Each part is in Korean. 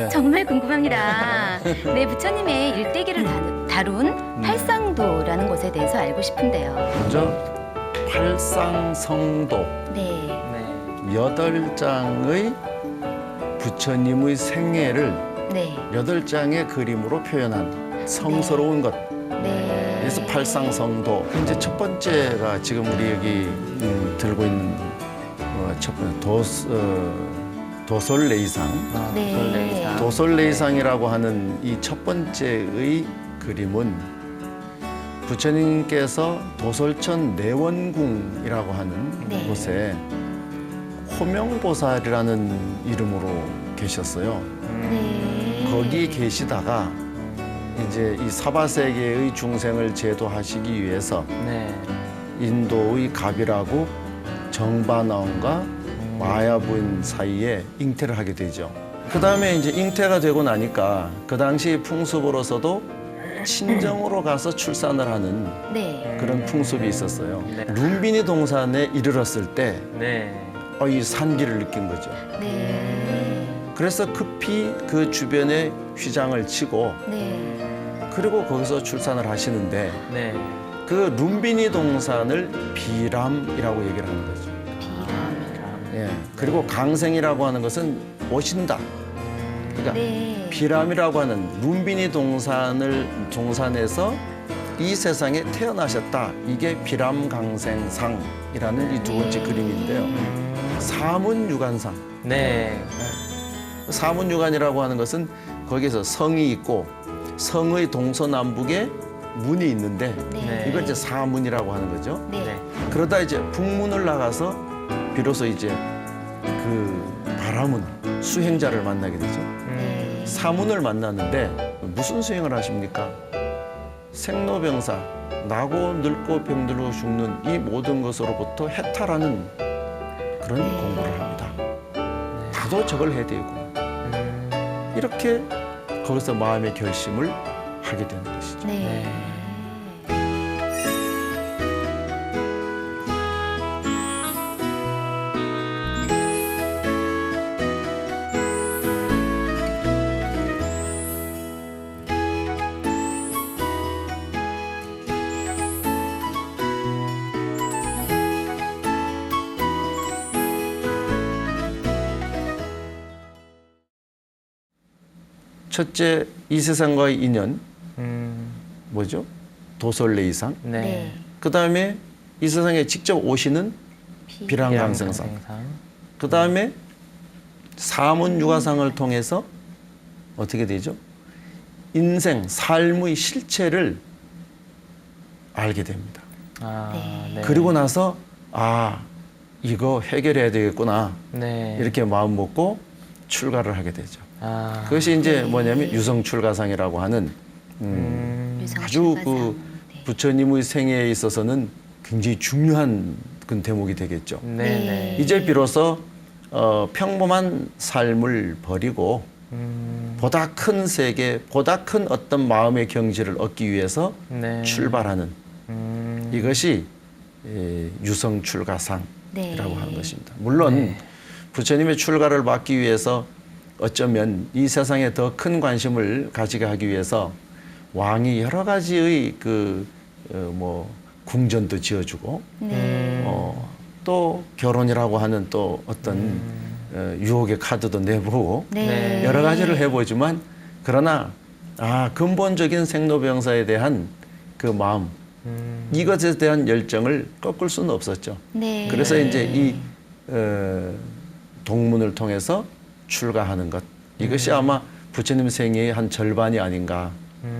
네. 정말 궁금합니다. 네, 부처님의 일대기를 다룬 팔상도라는 곳에 대해서 알고 싶은데요. 먼저 팔상성도 네, 네. 8장의 부처님의 생애를 네, 8장의 그림으로 표현한 성스러운 것. 네. 그래서 팔상성도. 이제 첫 번째가 지금 우리 여기 들고 있는 첫 번째 도솔레이상. 아, 네. 도솔레이상. 도솔레이상이라고 하는 이 첫 번째의 그림은 부처님께서 도솔천 내원궁이라고 하는 네. 곳에 호명보살이라는 이름으로 계셨어요. 네. 거기 계시다가 이제 이 사바세계의 중생을 제도하시기 위해서 네. 인도의 갑이라고 정반왕과 마야부인 사이에 잉태를 하게 되죠. 그 다음에 이제 잉태가 되고 나니까 그 당시 풍습으로서도 친정으로 가서 출산을 하는 네. 그런 풍습이 있었어요. 네. 룸비니 동산에 이르렀을 때 네. 이 산기를 느낀 거죠. 네. 그래서 급히 그 주변에 휘장을 치고 네. 그리고 거기서 출산을 하시는데 네. 그 룸비니 동산을 비람이라고 얘기를 하는 거죠. 예. 그리고 강생이라고 하는 것은 오신다. 그러니까 네. 비람이라고 하는 룸비니 동산에서 이 세상에 태어나셨다. 이게 비람강생상이라는 이 두 번째 그림인데요. 사문유관상. 네. 사문유관이라고 하는 것은 거기에서 성이 있고 성의 동서남북에 문이 있는데 네. 이걸 이제 사문이라고 하는 거죠. 네. 네. 그러다 이제 북문을 나가서 비로소 이제 그 바라문 수행자를 만나게 되죠. 네. 사문을 만났는데 무슨 수행을 하십니까? 생로병사, 나고 늙고 병들고 죽는 이 모든 것으로부터 해탈하는 그런 네. 공부를 합니다. 나도 저걸 해야 되고 이렇게 거기서 마음의 결심을 하게 되는 것이죠. 네. 첫째, 이 세상과의 인연, 뭐죠? 도솔레이상. 네. 네. 그 다음에 이 세상에 직접 오시는 비랑강생상. 그 다음에 사문유가상을 통해서 어떻게 되죠? 인생, 삶의 실체를 알게 됩니다. 아, 네. 그리고 나서 이거 해결해야 되겠구나 네. 이렇게 마음 먹고 출가를 하게 되죠. 아. 그것이 이제 네. 뭐냐면 유성출가상이라고 하는 유성 아주 출가상. 그 네. 부처님의 생애에 있어서는 굉장히 중요한 그 대목이 되겠죠. 네. 네. 네. 이제 비로소 평범한 삶을 버리고 보다 큰 세계, 보다 큰 어떤 마음의 경지를 얻기 위해서 네. 출발하는 이것이 유성출가상이라고 네. 하는 것입니다. 물론 네. 부처님의 출가를 막기 위해서 어쩌면 이 세상에 더 큰 관심을 가지게 하기 위해서 왕이 여러 가지의 궁전도 지어주고 네. 또 결혼이라고 하는 또 어떤 유혹의 카드도 내보고 네. 여러 가지를 해보지만 그러나 근본적인 생로병사에 대한 그 마음 이것에 대한 열정을 꺾을 수는 없었죠. 네. 그래서 이제 이 동문을 통해서 출가하는 것 이것이 아마 부처님 생애의 한 절반이 아닌가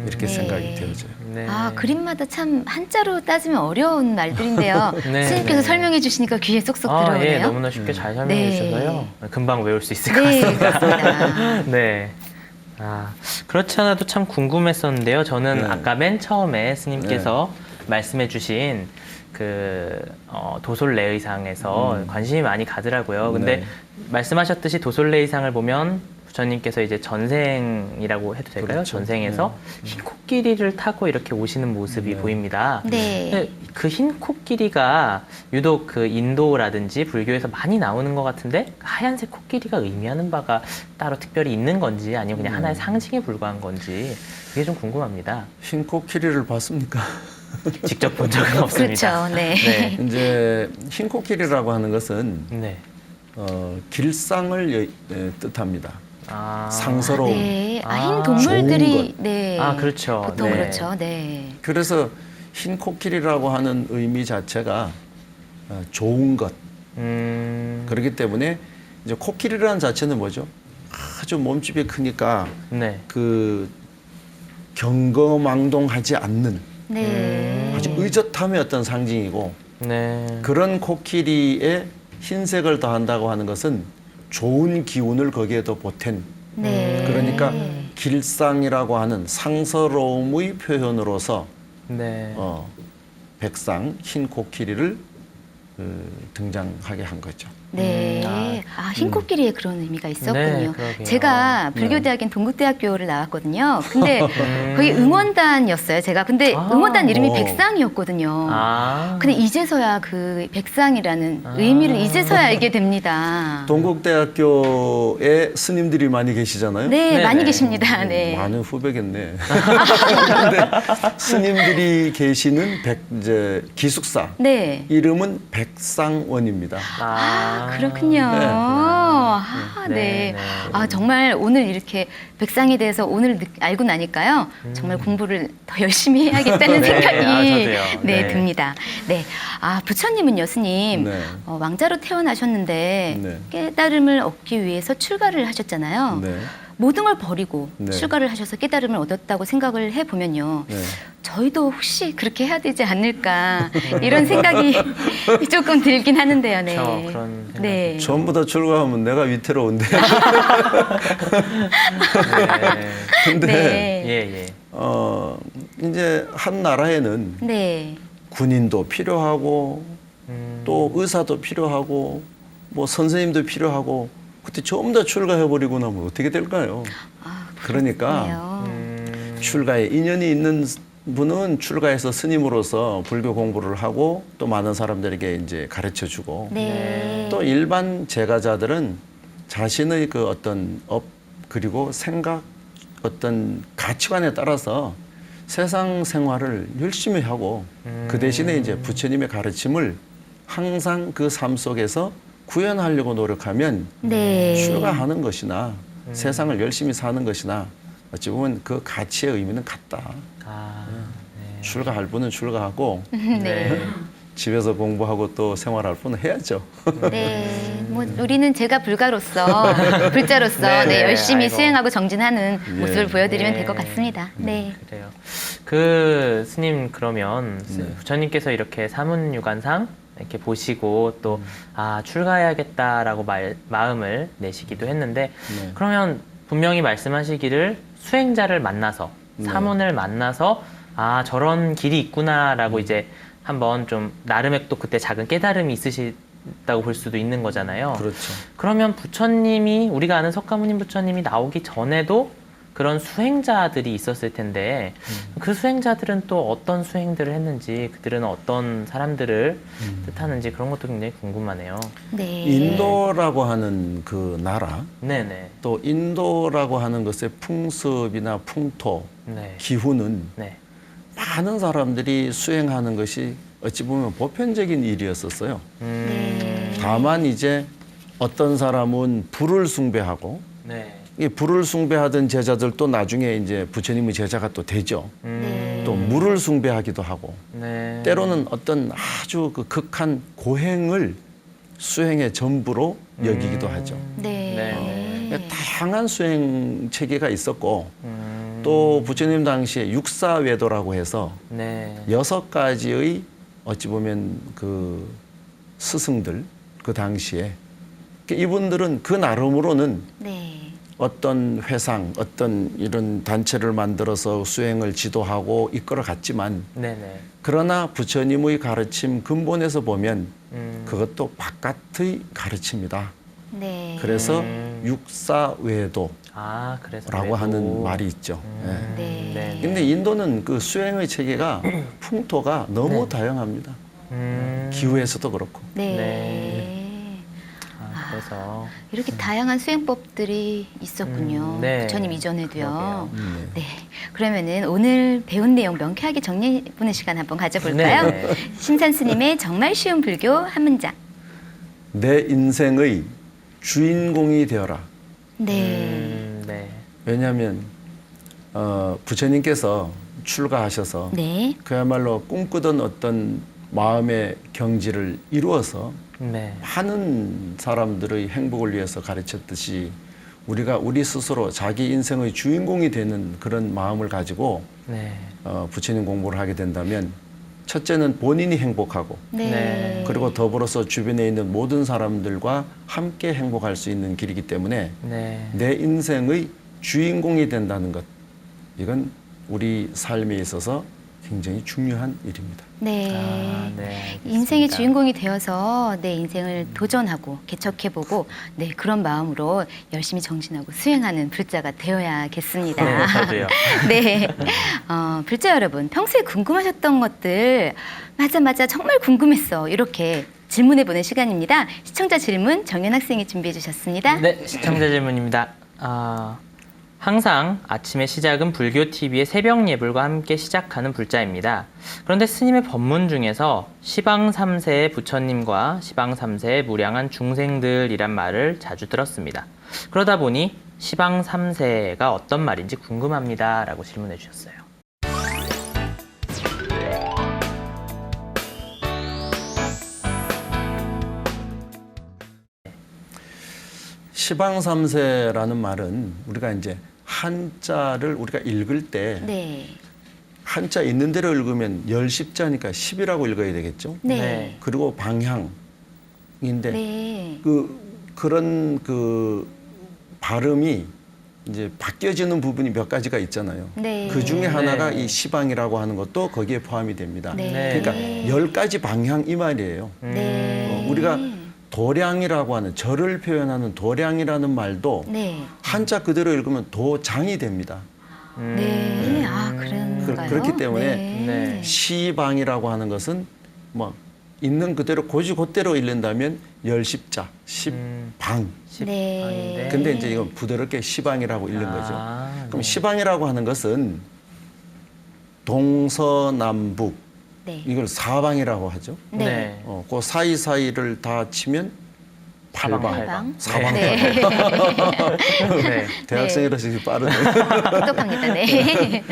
이렇게 네. 생각이 되어져요. 네. 그림마다 참 한자로 따지면 어려운 말들인데요. 네. 스님께서 네. 설명해 주시니까 귀에 쏙쏙 예, 들어오네요. 너무나 쉽게 잘 설명해 네. 주셔서요. 금방 외울 수 있을 것 네, 같습니다. 그렇습니다. 네. 그렇지 않아도 참 궁금했었는데요. 저는 네. 아까 맨 처음에 스님께서 말씀해 주신 도솔레의상에서 관심이 많이 가더라고요. 근데 네. 말씀하셨듯이 도솔레의상을 보면 부처님께서 이제 전생이라고 해도 될까요? 그렇죠. 전생에서 흰 코끼리를 타고 이렇게 오시는 모습이 네. 보입니다. 네. 근데 그 흰 코끼리가 유독 그 인도라든지 불교에서 많이 나오는 것 같은데 하얀색 코끼리가 의미하는 바가 따로 특별히 있는 건지 아니면 그냥 하나의 상징에 불과한 건지 그게 좀 궁금합니다. 흰 코끼리를 봤습니까? 직접 본 적은 없습니다. 그렇죠. 네. 네. 이제 흰 코끼리라고 하는 것은 네. 길상을 뜻합니다. 아. 상서로움. 네. 아, 흰 동물들이 좋은 네. 아, 그렇죠. 보통 네. 그렇죠. 네. 그래서 흰 코끼리라고 하는 의미 자체가 좋은 것. 그렇기 때문에 이제 코끼리라는 자체는 뭐죠? 아주 몸집이 크니까 네. 그 경거망동하지 않는 네. 아주 의젓함의 어떤 상징이고 네. 그런 코끼리에 흰색을 더한다고 하는 것은 좋은 기운을 거기에 더 보탠 네. 그러니까 길상이라고 하는 상서로움의 표현으로서 네. 백상 흰 코끼리를 등장하게 한 거죠. 네. 아, 흰 코끼리에 그런 의미가 있었군요. 그러게요. 제가 불교대학인 동국대학교를 나왔거든요. 근데 거기 응원단이었어요. 제가. 근데 아. 응원단 이름이 오. 백상이었거든요. 아. 근데 이제서야 그 백상이라는 의미를 이제서야 알게 됩니다. 동국대학교에 스님들이 많이 계시잖아요. 네, 네네. 많이 계십니다. 네. 많은 후배겠네. 근데 스님들이 계시는 이제 기숙사 네. 이름은 백상원입니다. 아, 그렇군요. 네. 아, 네. 네. 아, 정말 오늘 이렇게 백상에 대해서 오늘 알고 나니까요. 정말 공부를 더 열심히 해야겠다는 네. 생각이 아, 저도요. 네, 네. 듭니다. 네. 아, 부처님은요, 스님. 네. 왕자로 태어나셨는데 네. 깨달음을 얻기 위해서 출가를 하셨잖아요. 네. 모든 걸 버리고 네. 출가를 하셔서 깨달음을 얻었다고 생각을 해보면요. 네. 저희도 혹시 그렇게 해야 되지 않을까 이런 생각이 조금 들긴 하는데요. 네. 그렇죠. 그런 생각이 네. 전부 다 출가하면 내가 위태로운데. 네. 근데 네. 예, 예. 이제 한 나라에는 네. 군인도 필요하고 또 의사도 필요하고 뭐 선생님도 필요하고 그때 전부 다 출가해버리고 나면 어떻게 될까요? 아, 그러니까 그렇네요. 출가에 인연이 있는 분은 출가해서 스님으로서 불교 공부를 하고 또 많은 사람들에게 이제 가르쳐 주고 네. 또 일반 제가자들은 자신의 그 어떤 업 그리고 생각 어떤 가치관에 따라서 세상 생활을 열심히 하고 그 대신에 이제 부처님의 가르침을 항상 그 삶 속에서 구현하려고 노력하면 네. 출가하는 것이나 세상을 열심히 사는 것이나 어찌 보면 그 가치의 의미는 같다. 아, 네. 출가할 분은 출가하고 네. 집에서 공부하고 또 생활할 분은 해야죠. 네. 뭐 우리는 제가 불가로서 불자로서 네, 네, 네. 열심히 아이고. 수행하고 정진하는 예. 모습을 보여드리면 네. 될 것 같습니다. 네. 그래요. 그 스님 그러면 네. 부처님께서 이렇게 사문유관상 이렇게 보시고 또 출가해야겠다라고 마음을 내시기도 했는데 네. 그러면 분명히 말씀하시기를 수행자를 만나서 네. 사문을 만나서 저런 길이 있구나라고 이제 한번 좀 나름의 또 그때 작은 깨달음이 있으시다고 볼 수도 있는 거잖아요. 그렇죠. 그러면 부처님이 우리가 아는 석가모니 부처님이 나오기 전에도 그런 수행자들이 있었을 텐데 그 수행자들은 또 어떤 수행들을 했는지 그들은 어떤 사람들을 뜻하는지 그런 것도 굉장히 궁금하네요. 네. 인도라고 하는 그 나라 네네. 또 인도라고 하는 것의 풍습이나 풍토, 네. 기후는 네. 많은 사람들이 수행하는 것이 어찌 보면 보편적인 일이었었어요. 네. 다만 이제 어떤 사람은 불을 숭배하고 네. 이 불을 숭배하던 제자들도 나중에 이제 부처님의 제자가 또 되죠. 네. 또 물을 숭배하기도 하고 네. 때로는 어떤 아주 그 극한 고행을 수행의 전부로 여기기도 하죠. 네. 다양한 수행 체계가 있었고 음. 또 부처님 당시에 육사외도라고 해서 네. 6가지의 어찌 보면 그 스승들 그 당시에 이분들은 그 나름으로는 네. 어떤 회상, 어떤 이런 단체를 만들어서 수행을 지도하고 이끌어 갔지만 네네. 그러나 부처님의 가르침 근본에서 보면 그것도 바깥의 가르침이다. 네. 그래서 육사외도라고 그래서 외도. 하는 말이 있죠. 예. 네. 네. 근데 인도는 그 수행의 체계가 풍토가 너무 네. 다양합니다. 기후에서도 그렇고. 네. 그래서 이렇게 다양한 수행법들이 있었군요. 네. 부처님 이전에도요. 그러게요. 네. 그러면은 오늘 배운 내용 명쾌하게 정리해보는 시간 한번 가져볼까요? 네. 신산 스님의 정말 쉬운 불교 한 문장. 내 인생의 주인공이 되어라. 네. 네. 왜냐하면 부처님께서 출가하셔서 네. 그야말로 꿈꾸던 어떤 마음의 경지를 이루어서 네. 많은 사람들의 행복을 위해서 가르쳤듯이 우리가 우리 스스로 자기 인생의 주인공이 되는 그런 마음을 가지고 네. 부처님 공부를 하게 된다면 첫째는 본인이 행복하고 네. 네. 그리고 더불어서 주변에 있는 모든 사람들과 함께 행복할 수 있는 길이기 때문에 네. 내 인생의 주인공이 된다는 것, 이건 우리 삶에 있어서 굉장히 중요한 일입니다. 네. 네. 인생의 알겠습니다. 주인공이 되어서 내 인생을 도전하고 개척해보고 네 그런 마음으로 열심히 정진하고 수행하는 불자가 되어야겠습니다. 네, 저도요. 네. 불자 여러분, 평소에 궁금하셨던 것들 맞아 정말 궁금했어 이렇게 질문해보는 시간입니다. 시청자 질문 정연 학생이 준비해 주셨습니다. 네, 시청자 질문입니다. 항상 아침의 시작은 불교 TV의 새벽 예불과 함께 시작하는 불자입니다. 그런데 스님의 법문 중에서 시방 3세의 부처님과 시방 3세의 무량한 중생들이란 말을 자주 들었습니다. 그러다 보니 시방 3세가 어떤 말인지 궁금합니다. 라고 질문해 주셨어요. 시방삼세라는 말은 우리가 이제 한자를 우리가 읽을 때 네. 한자 있는 대로 읽으면 열십자니까 10이라고 읽어야 되겠죠. 네. 네. 그리고 방향인데 네. 그런 발음이 이제 바뀌어지는 부분이 몇 가지가 있잖아요. 네. 그 중에 네. 하나가 이 시방이라고 하는 것도 거기에 포함이 됩니다. 네. 그러니까 10가지 방향 이 말이에요. 네. 우리가 도량이라고 하는 절을 표현하는 도량이라는 말도 네. 한자 그대로 읽으면 도장이 됩니다. 네. 그런가요? 그렇기 때문에 네. 시방이라고 하는 것은 뭐 있는 그대로 곧대로 읽는다면 열십자, 십방. 네. 근데 이제 이건 부드럽게 시방이라고 읽는 거죠. 그럼 네. 시방이라고 하는 것은 동서남북 네. 이걸 사방이라고 하죠. 네. 그 사이사이를 다 치면 팔방. 팔방. 사방. 네. 네. 대학생이라서 이렇게 빠르네. 똑똑합니다. 네.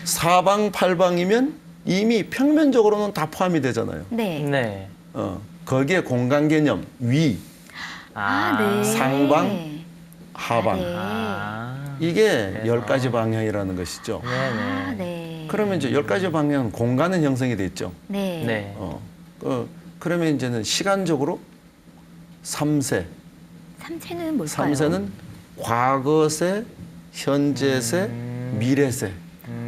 사방팔방이면 이미 평면적으로는 다 포함이 되잖아요. 네. 네. 거기에 공간 개념, 위, 네. 상방, 하방. 네. 이게 그래서. 10가지 방향이라는 것이죠. 아, 네. 네. 그러면 이제 10가지 방향은 공간은 형성이 돼 있죠. 네. 네. 그러면 이제는 시간적으로 3세. 삼세는 뭘까요? 3세는 과거세, 현재세, 미래세.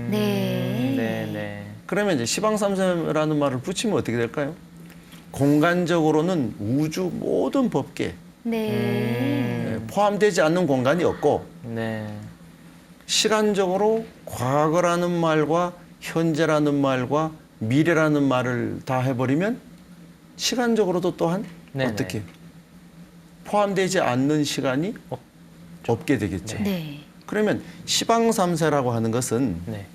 네. 네. 네. 그러면 이제 시방삼세라는 말을 붙이면 어떻게 될까요? 공간적으로는 우주 모든 법계 네. 포함되지 않는 공간이 없고 네. 시간적으로 과거라는 말과 현재라는 말과 미래라는 말을 다 해버리면 시간적으로도 또한 네네. 어떻게 포함되지 않는 시간이 없게 되겠죠. 네. 그러면 시방삼세라고 하는 것은 네.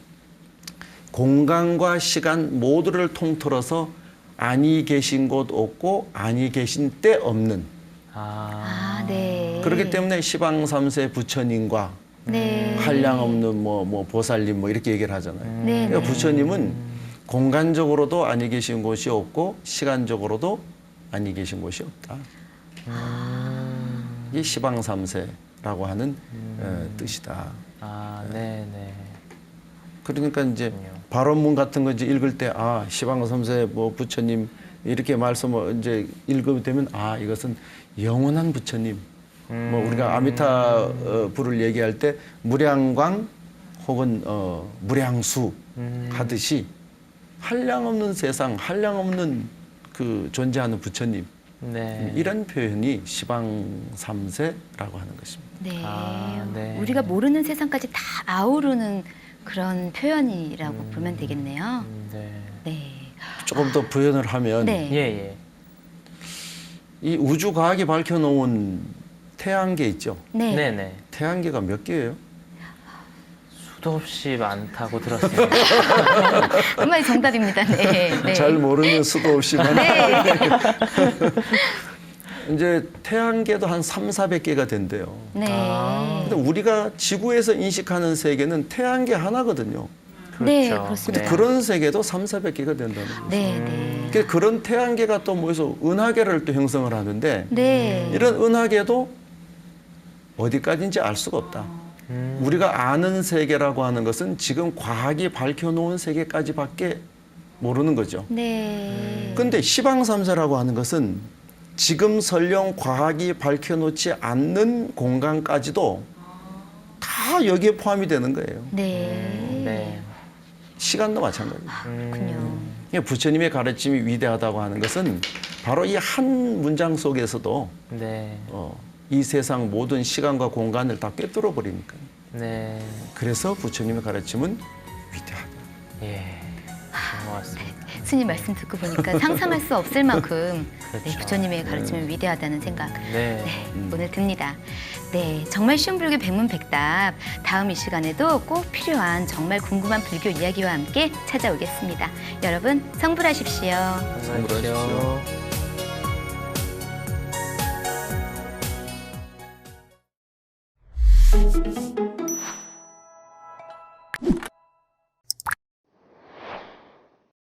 공간과 시간 모두를 통틀어서 아니 계신 곳 없고 아니 계신 때 없는 아, 네. 그렇기 때문에 시방삼세 부처님과 네. 한량 없는 뭐 보살님 뭐 이렇게 얘기를 하잖아요. 네. 그러니까 부처님은 공간적으로도 아니 계신 곳이 없고 시간적으로도 아니 계신 곳이 없다. 이게 시방삼세라고 하는 뜻이다. 네. 네. 그러니까 이제 그렇군요. 발언문 같은 거 이제 읽을 때 시방삼세 뭐 부처님 이렇게 말씀을 이제 읽으면 되면 이것은 영원한 부처님. 뭐 우리가 아미타 부를 얘기할 때 무량광 혹은 무량수 하듯이 한량 없는 세상, 한량 없는 그 존재하는 부처님 네. 이런 표현이 시방삼세라고 하는 것입니다. 네. 네. 우리가 모르는 세상까지 다 아우르는 그런 표현이라고 보면 되겠네요. 네. 네. 조금 더 부연을 하면 네. 예, 예. 이 우주과학이 밝혀놓은 태양계 있죠. 네. 네, 네. 태양계가 몇 개예요? 수도 없이 많다고 들었습니다. 정말 정답입니다. 네. 네. 잘 모르는 수도 없이만 네. 이제 태양계도 한 300~400개가 된대요. 네. 근데 우리가 지구에서 인식하는 세계는 태양계 하나거든요. 네, 그렇죠. 그렇습니다. 근데 그런 세계도 300~400개가 된다는 거죠. 네, 네. 그러니까 그런 태양계가 또 모여서 은하계를 또 형성을 하는데 네. 이런 은하계도 어디까지인지 알 수가 없다. 우리가 아는 세계라고 하는 것은 지금 과학이 밝혀놓은 세계까지밖에 모르는 거죠. 네. 근데 시방삼세라고 하는 것은 지금 설령 과학이 밝혀놓지 않는 공간까지도 다 여기에 포함이 되는 거예요. 네. 네. 시간도 마찬가지예요. 그렇군요. 부처님의 가르침이 위대하다고 하는 것은 바로 이 한 문장 속에서도 네. 이 세상 모든 시간과 공간을 다 꿰뚫어 버리니까요. 네. 그래서 부처님의 가르침은 위대하다. 예. 그런 것 같습니다. 스님 말씀 듣고 보니까 상상할 수 없을 만큼 그렇죠. 네, 부처님의 가르침은 위대하다는 생각 네. 오늘 듭니다. 네, 정말 쉬운 불교 백문백답 다음 이 시간에도 꼭 필요한 정말 궁금한 불교 이야기와 함께 찾아오겠습니다. 여러분 성불하십시오. 성불하십시오.